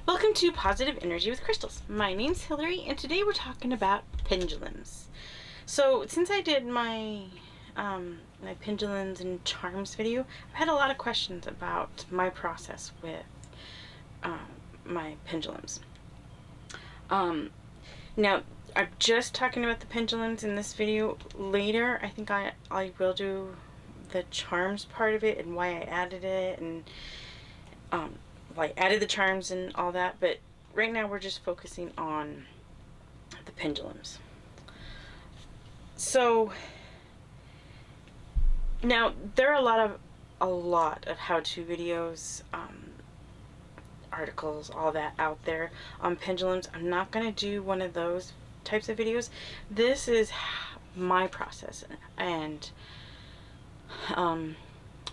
Welcome to Positive Energy with Crystals. My name's Hillary, and today we're talking about pendulums. So, since I did my my pendulums and charms video, I've had a lot of questions about my process with my pendulums. Now, I'm just talking about the pendulums in this video. Later, I think I will do the charms part of it and why I added it, and like added the charms and all that, but right now we're just focusing on the pendulums. So now there are a lot of how-to videos, articles, all that out there on pendulums. I'm not going to do one of those types of videos. This is my process and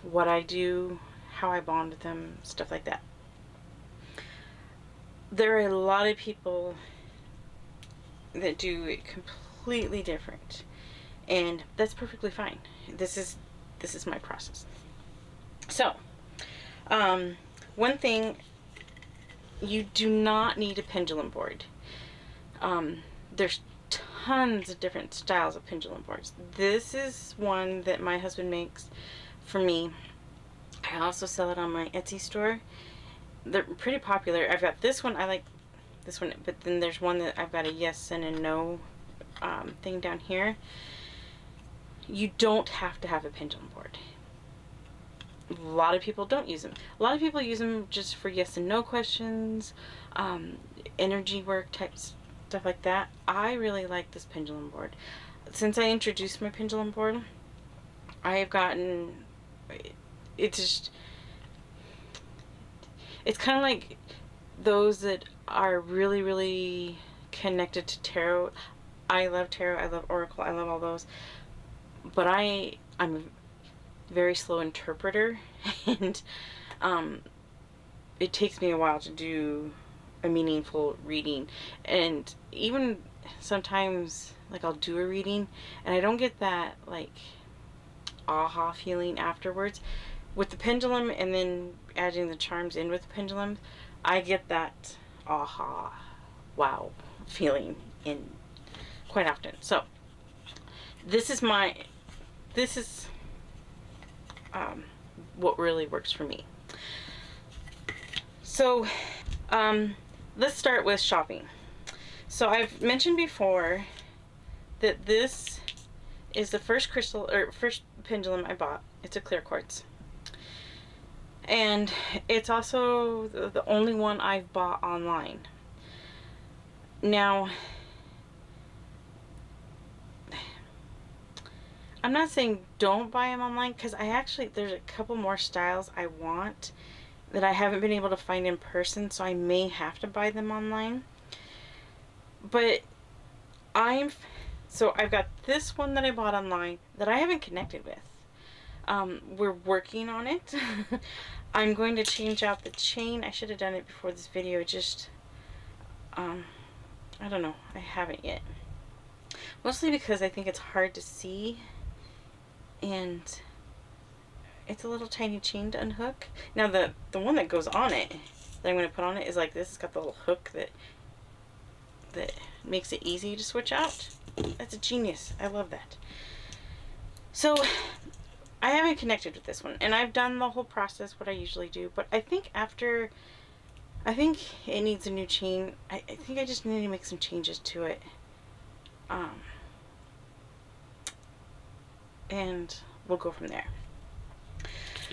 what I do, how I bond with them, stuff like that. There are a lot of people that do it completely different, and that's perfectly fine. This is my process. So, one thing, you do not need a pendulum board. There's tons of different styles of pendulum boards. This is one that my husband makes for me. I also sell it on my Etsy store. They're pretty popular. I've got this one. I like this one, but then there's one that I've got a yes and a no thing down here. You don't have to have a pendulum board. A lot of people don't use them. A lot of people use them just for yes and no questions, energy work type stuff like that. I really like this pendulum board. Since I introduced my pendulum board, I have gotten, it's kind of like those that are really, really connected to tarot. I love tarot. I love oracle. I love all those. But I'm a very slow interpreter, and it takes me a while to do a meaningful reading. And even sometimes, like, I'll do a reading and I don't get that, like, aha feeling afterwards. With the pendulum and then adding the charms in with the pendulum, I get that aha, wow feeling in quite often. So this is what really works for me. So let's start with shopping. So I've mentioned before that this is the first crystal or first pendulum I bought. It's a clear quartz. And it's also the only one I've bought online. Now, I'm not saying don't buy them online, because there's a couple more styles I want that I haven't been able to find in person, so I may have to buy them online. But I've got this one that I bought online that I haven't connected with. We're working on it. I'm going to change out the chain. I should have done it before this video. I don't know. I haven't yet. Mostly because I think it's hard to see, and it's a little tiny chain to unhook. Now the one that goes on it, that I'm going to put on it, is like this. It's got the little hook that makes it easy to switch out. That's a genius. I love that. So I haven't connected with this one, and I've done the whole process, what I usually do, but I think it needs a new chain. I think I just need to make some changes to it. And we'll go from there.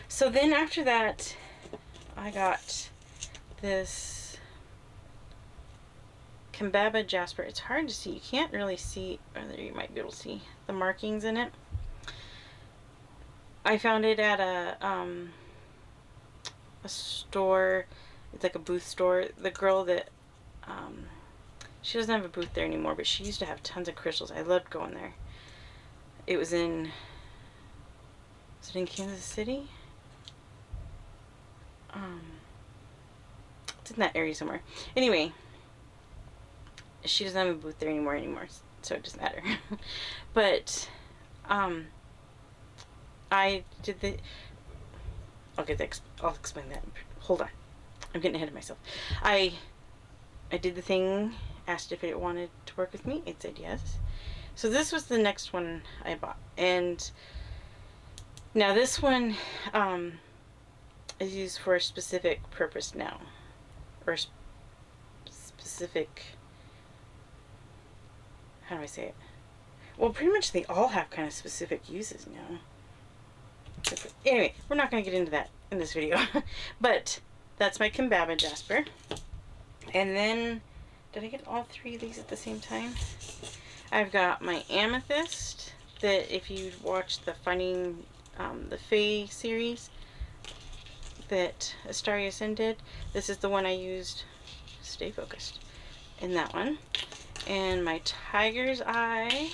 So then after that, I got this Kambaba jasper. It's hard to see. You can't really see, or there you might be able to see the markings in it. I found it at a store. It's like a booth store. The girl that she doesn't have a booth there anymore, but she used to have tons of crystals. I loved going there. It was in Kansas City? It's in that area somewhere. Anyway, she doesn't have a booth there anymore, so it doesn't matter. But I did I'll explain that. Hold on. I'm getting ahead of myself. I did the thing, asked if it wanted to work with me. It said yes. So this was the next one I bought. And now this one is used for a specific purpose now. Or specific... How do I say it? Well, pretty much they all have kind of specific uses now. Anyway, we're not going to get into that in this video. But that's my Kimbaba Jasper. And then, did I get all three of these at the same time? I've got my Amethyst, that if you watched the Finding the Fae series that Astaria Sin did, this is the one I used. Stay focused. In that one. And my Tiger's Eye,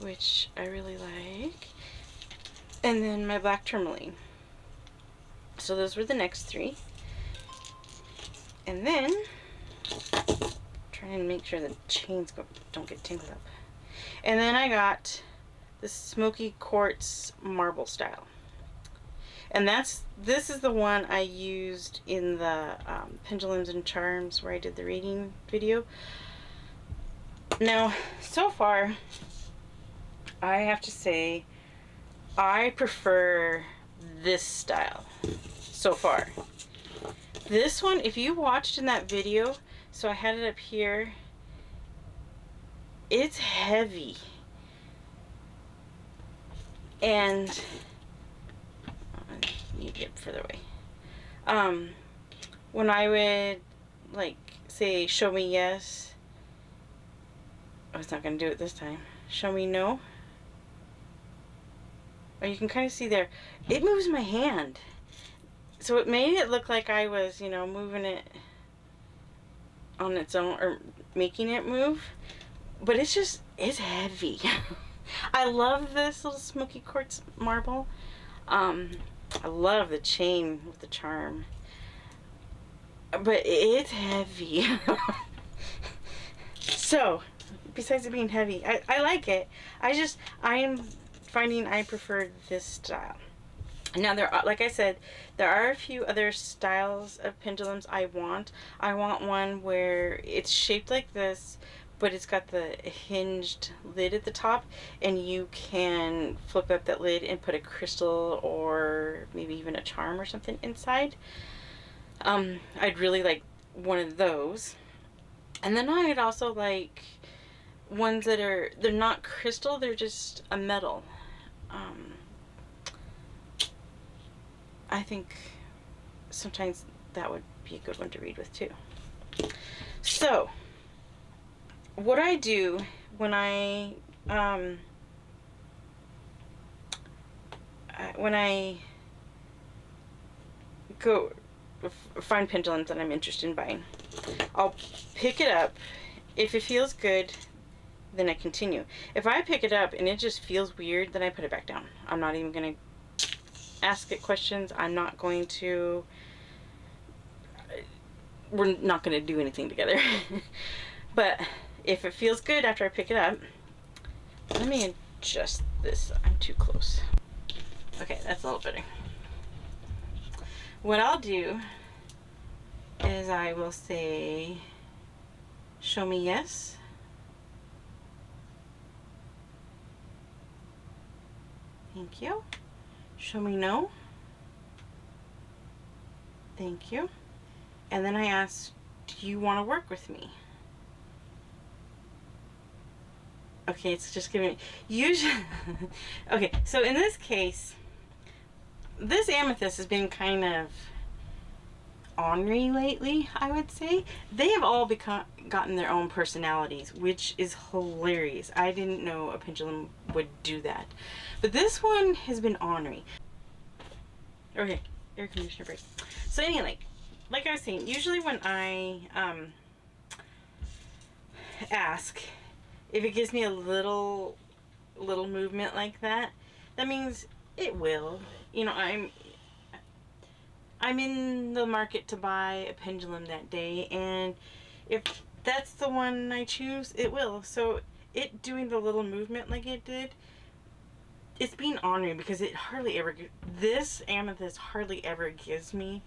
which I really like. And then my Black Tourmaline. So those were the next three. And then, trying to make sure the chains don't get tangled up. And then I got the Smoky Quartz Marble Style. And this is the one I used in the Pendulums and Charms where I did the reading video. Now, so far, I have to say, I prefer this style so far. This one, if you watched in that video, so I had it up here, it's heavy. And I need to get further away. When I would like say show me yes, I was not going to do it this time. Show me no. Or you can kind of see there, it moves my hand. So it made it look like I was, you know, moving it on its own, or making it move. But it's just, it's heavy. I love this little Smoky Quartz marble. I love the chain with the charm. But it's heavy. So, besides it being heavy, I like it. I'm finding I prefer this style. Now, there are, like I said, there are a few other styles of pendulums I want. I want one where it's shaped like this, but it's got the hinged lid at the top, and you can flip up that lid and put a crystal or maybe even a charm or something inside. I'd really like one of those. And then I'd also like ones that they're not crystal, they're just a metal. I think sometimes that would be a good one to read with too. So, what I do when I go find pendulums that I'm interested in buying, I'll pick it up. If it feels good, then I continue. If I pick it up and it just feels weird, then I put it back down. I'm not even going to ask it questions. I'm not going to, we're not going to do anything together. But if it feels good after I pick it up, let me adjust this. I'm too close. Okay, that's a little better. What I'll do is I will say, show me yes. Thank you. Show me no. Thank you. And then I ask, do you want to work with me? Okay, it's just giving me, usually, okay, so in this case, this amethyst has been kind of ornery lately, I would say. They have all gotten their own personalities, which is hilarious. I didn't know a pendulum would do that. But this one has been ornery. Okay, air conditioner break. So anyway, like I was saying, usually when I ask, if it gives me a little movement like that, that means it will. You know, I'm in the market to buy a pendulum that day, and if that's the one I choose, it will. So it doing the little movement like it did, it's being ornery because it hardly ever, this amethyst hardly ever gives me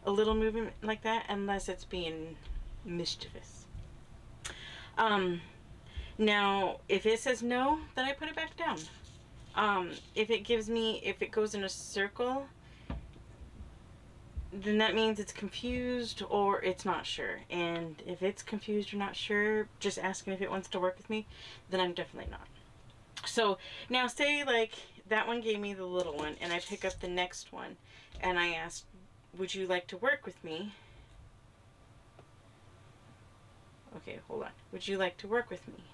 a little movement like that unless it's being mischievous. Now, if it says no, then I put it back down. If it goes in a circle, then that means it's confused or it's not sure. And if it's confused or not sure, just asking if it wants to work with me, then I'm definitely not. So now say like that one gave me the little one and I pick up the next one and I asked, would you like to work with me? Okay, hold on. Would you like to work with me?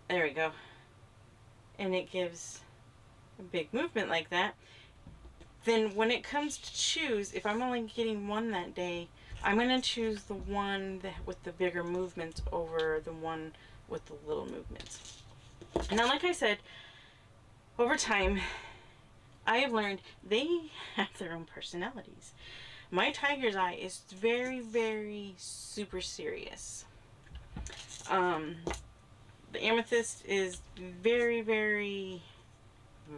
There we go. And it gives a big movement like that. Then when it comes to choose, if I'm only getting one that day, I'm going to choose the one with the bigger movements over the one with the little movements. Now, like I said, over time, I have learned they have their own personalities. My tiger's eye is very, very super serious. The amethyst is very, very,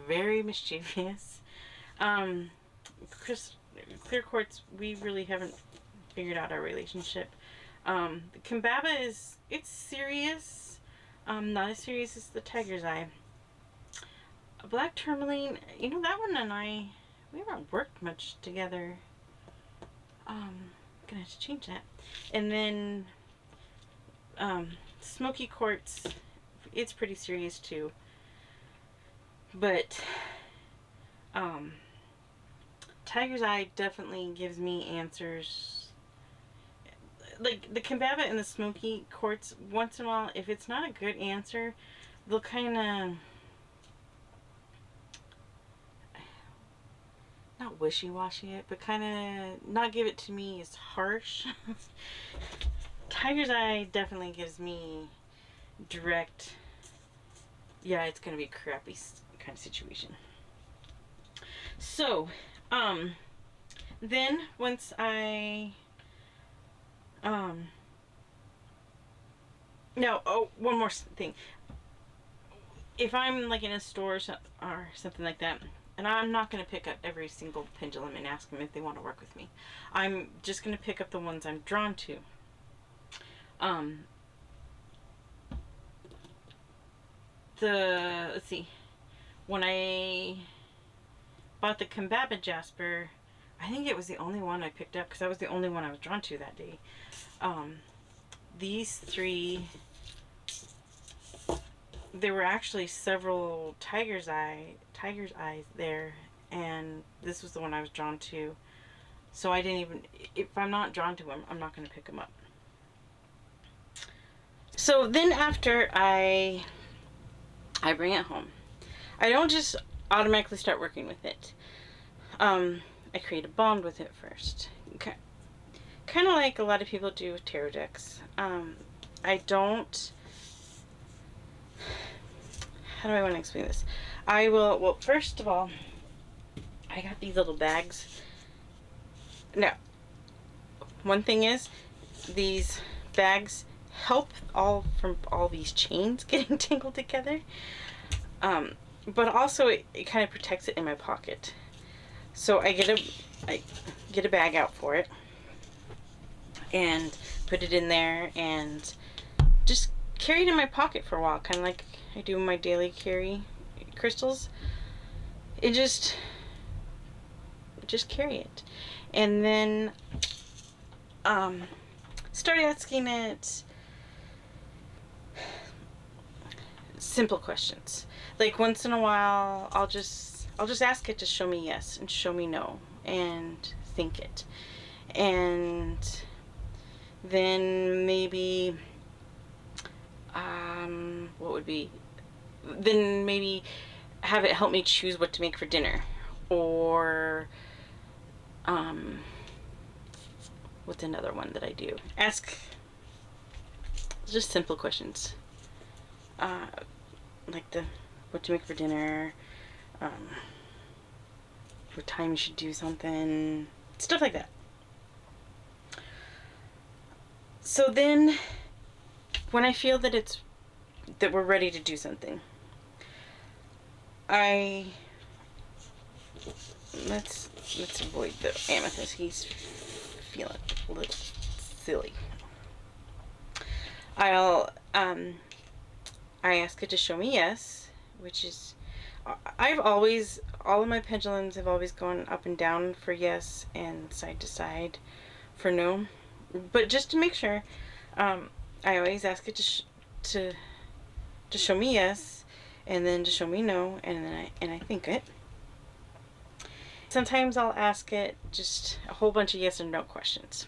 very mischievous. Clear quartz, we really haven't figured out our relationship. The Kimbaba it's serious. Not as serious as the tiger's eye. A black tourmaline, that one and I, we haven't worked much together. Gonna have to change that. And then smoky quartz, it's pretty serious too. But tiger's eye definitely gives me answers. Like the Kimbaba and the smoky quartz, once in a while, if it's not a good answer, they'll kind of not wishy-washy it, but kind of not give it to me as harsh. Tiger's eye definitely gives me direct, yeah, it's gonna be a crappy kind of situation. So, then once I, no, oh, one more thing. If I'm like in a store or something like that, and I'm not going to pick up every single pendulum and ask them if they want to work with me. I'm just going to pick up the ones I'm drawn to. Let's see, when I bought the Kimbaba Jasper, I think it was the only one I picked up because that was the only one I was drawn to that day. These three, there were actually several tiger's eyes there, and this was the one I was drawn to. So I didn't even, if I'm not drawn to them, I'm not going to pick them up. So then after I bring it home, I don't just automatically start working with it. I create a bond with it first. Okay. Kind of like a lot of people do with tarot decks. I don't, how do I want to explain this? Well, first of all, I got these little bags. Now, one thing is, these bags help from all these chains getting tangled together. But also it kind of protects it in my pocket. So I get a bag out for it and put it in there and just carry it in my pocket for a while, kind of like I do my daily carry crystals. It just carry it, and then start asking it simple questions. Like once in a while, I'll just ask it to show me yes and show me no and think it, and then maybe what would be, then maybe have it help me choose what to make for dinner, or what's another one that I do? Ask just simple questions, like what to make for dinner, what time you should do something, stuff like that. So then, when I feel that we're ready to do something, I let's avoid the amethyst. He's feeling a little silly. I ask it to show me yes, which is, all of my pendulums have always gone up and down for yes and side to side for no. But just to make sure, I always ask it to show me yes, and then to show me no, and then I think it. Sometimes I'll ask it just a whole bunch of yes and no questions.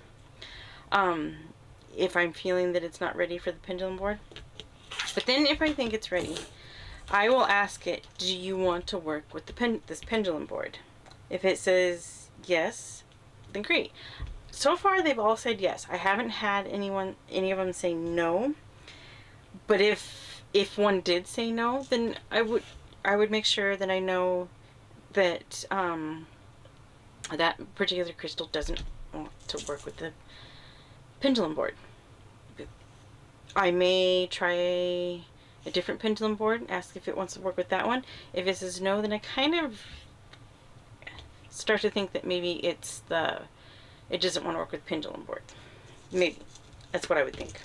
If I'm feeling that it's not ready for the pendulum board. But then if I think it's ready, I will ask it, do you want to work with this pendulum board? If it says yes, then great. So far they've all said yes. I haven't had any of them say no. But if one did say no, then I would make sure that I know that that particular crystal doesn't want to work with the pendulum board. I may try a different pendulum board, ask if it wants to work with that one. If it says no, then I kind of start to think that maybe it doesn't want to work with pendulum board. Maybe. That's what I would think.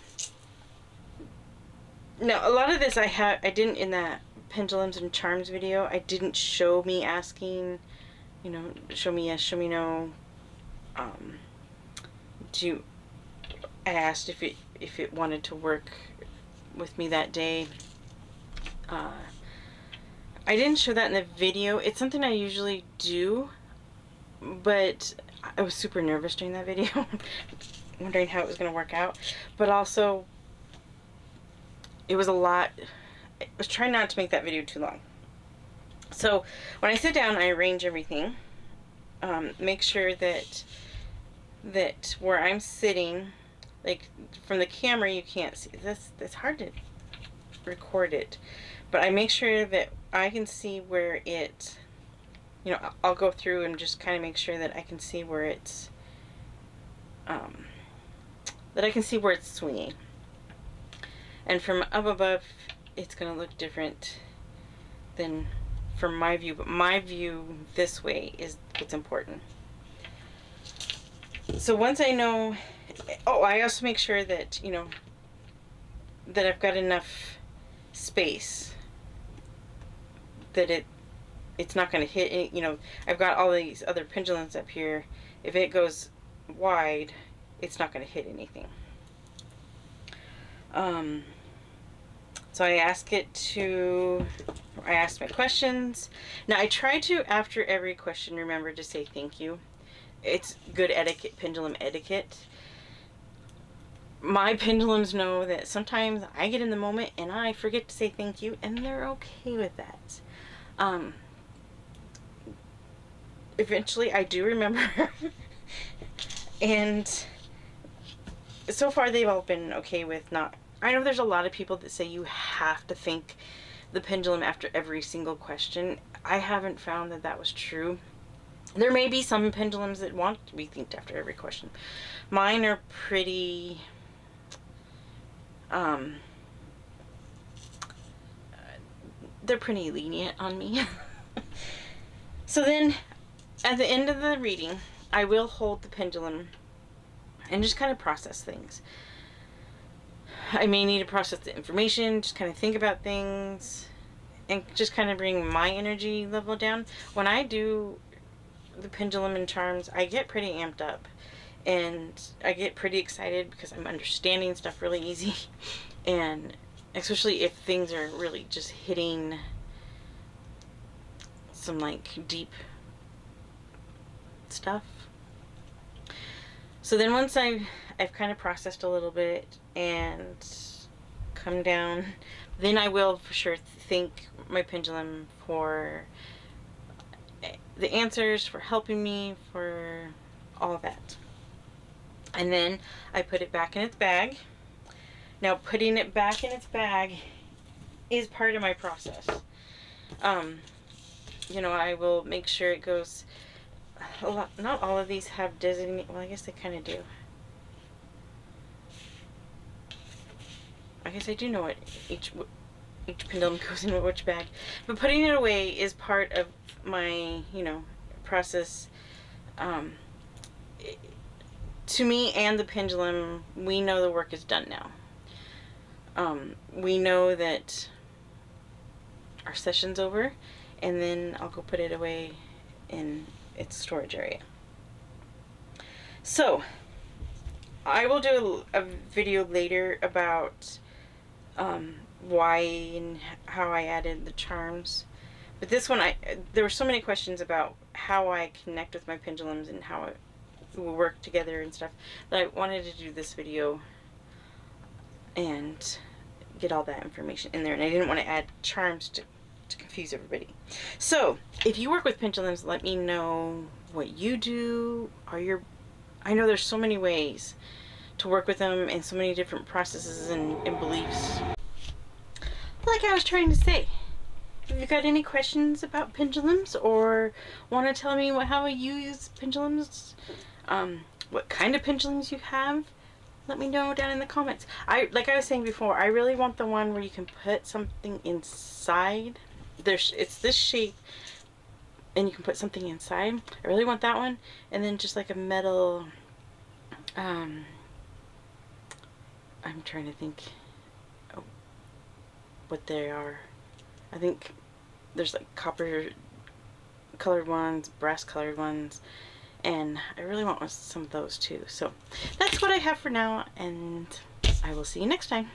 Now, a lot of this I didn't, in that pendulums and charms video, I didn't show me asking, show me yes, show me no. I asked if it wanted to work with me that day. I didn't show that in the video. It's something I usually do, but I was super nervous during that video, wondering how it was going to work out. But also, it was a lot. I was trying not to make that video too long. So when I sit down, I arrange everything. Make sure that where I'm sitting, like from the camera, you can't see this. It's hard to record it, but I make sure that I can see where it. I'll go through and just kind of make sure that I can see where it's. That I can see where it's swinging. And from up above, it's going to look different than from my view. But my view this way is what's important. So once I know... Oh, I also make sure that, that I've got enough space. That it's not going to hit any... I've got all these other pendulums up here. If it goes wide, it's not going to hit anything. So I ask my questions. Now I try to, after every question, remember to say thank you. It's good etiquette, pendulum etiquette. My pendulums know that sometimes I get in the moment and I forget to say thank you, and they're okay with that. Eventually I do remember. And so far they've all been okay with not... I know there's a lot of people that say you have to thank the pendulum after every single question. I haven't found that was true. There may be some pendulums that want to be thanked after every question. Mine are pretty... they're pretty lenient on me. So then, at the end of the reading, I will hold the pendulum and just kind of process things. I may need to process the information, just kind of think about things, and just kind of bring my energy level down. When I do the pendulum and charms, I get pretty amped up, and I get pretty excited because I'm understanding stuff really easy, and especially if things are really just hitting some like deep stuff. So then once I've kind of processed a little bit and come down, then I will for sure thank my pendulum for the answers, for helping me, for all of that. And then I put it back in its bag. Now putting it back in its bag is part of my process. I will make sure it goes... Not all of these have designated... Well, I guess they kind of do. I guess I do know what each pendulum goes in which bag. But putting it away is part of my, process, to me and the pendulum, we know the work is done now. We know that our session's over, and then I'll go put it away in its storage area. So I will do a video later about why and how I added the charms. But this one, there were so many questions about how I connect with my pendulums and how it will work together and stuff, that I wanted to do this video and get all that information in there. And I didn't want to add charms to confuse everybody. So if you work with pendulums, let me know what you do. I know there's so many ways to work with them and so many different processes and beliefs. Like I was trying to say, if you've got any questions about pendulums or want to tell me how you use pendulums, what kind of pendulums you have, let me know down in the comments. Like I was saying before, I really want the one where you can put something inside. It's this shape and you can put something inside. I really want that one. And then just like a metal, I'm trying to think what they are. I think there's like copper colored ones, brass colored ones, and I really want some of those too. So that's what I have for now, and I will see you next time.